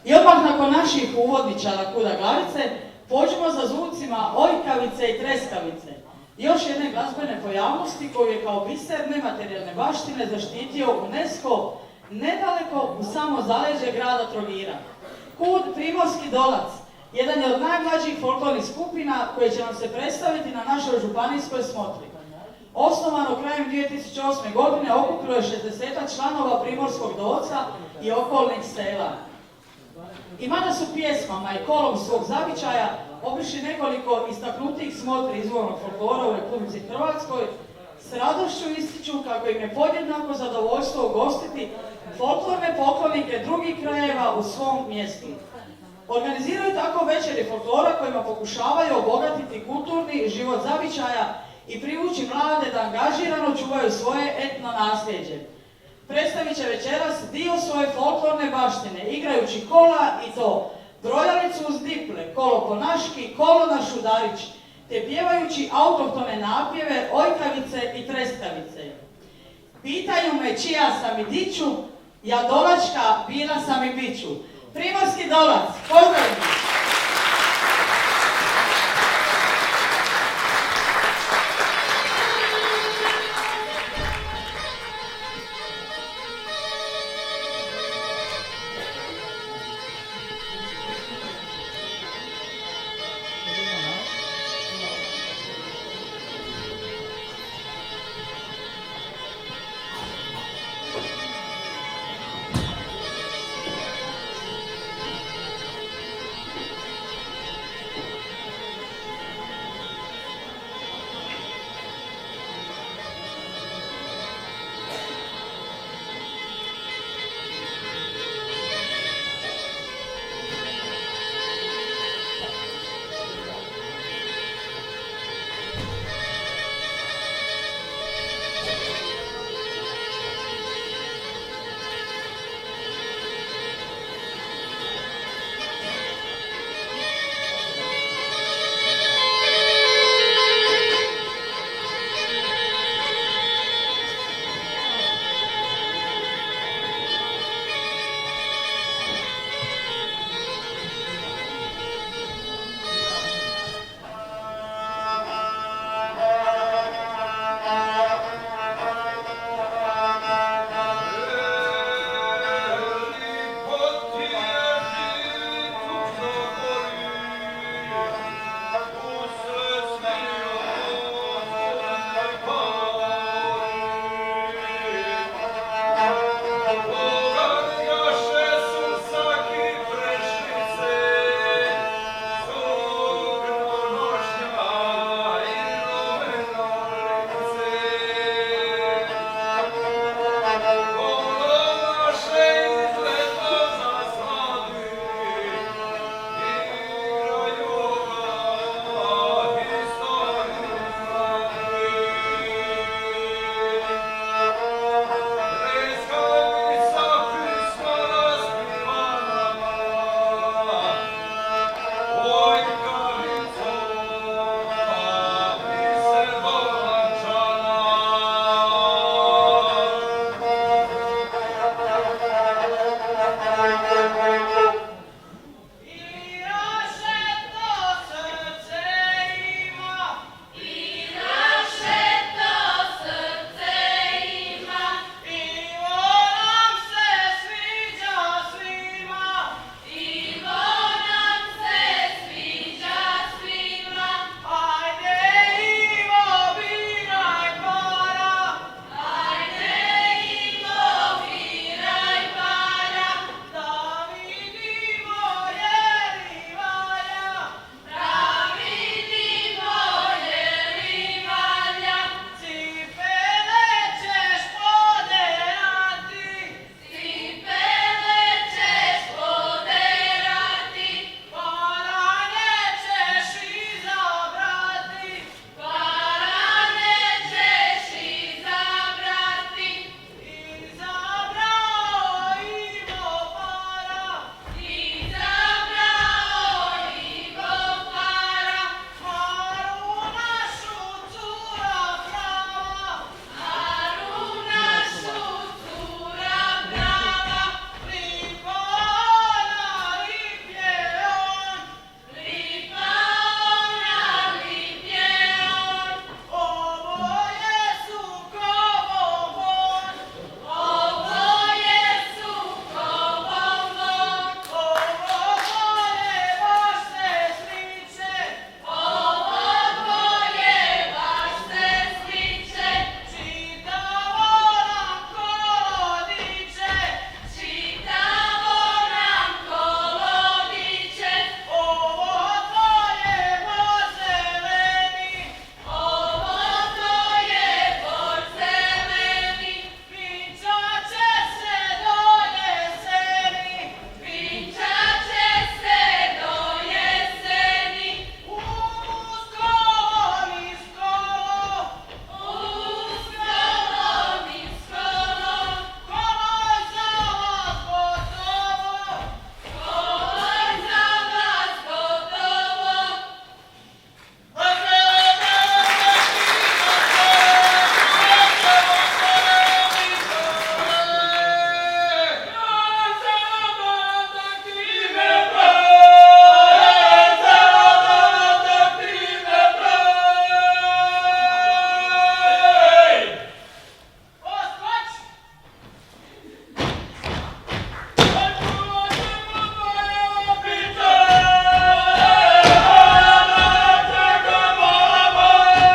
I odmah nakon naših uvodničara kuda glavice, pođemo za zvucima ojkavice i treskavice. Još jedne glazbene pojavnosti koju je kao biser nematerijalne baštine zaštitio UNESCO nedaleko u samo zaleđe grada Trogira. KUD Primorski Dolac, jedan je od najmlađih folklornih skupina koje će nam se predstaviti na našoj županijskoj smotri. Osnovano krajem 2008. godine okupilo je 60 članova Primorskog Dolca i okolnih sela. I mada su pjesmama i kolom svog zavičaja obišli nekoliko istaknutih smotri izvornog folklora u Republici Hrvatskoj, s radošću ističu kako im je podjednako zadovoljstvo ugostiti folklorne poklonike drugih krajeva u svom mjestu. Organiziraju tako večeri folklora kojima pokušavaju obogatiti kulturni život zavičaja i privući mlade da angažirano čuvaju svoje etno nasljeđe. Predstavit će večeras dio svoje folklorne baštine, igrajući kola i to brojalicu uz diple, kolo po naški, kolo na šudarić, te pjevajući autohtone napjeve ojkavice i treskavice. Pitaju me čija sam i diću, ja Dolačka, bila sam i biću. Primorski Dolac, pozdravljeni!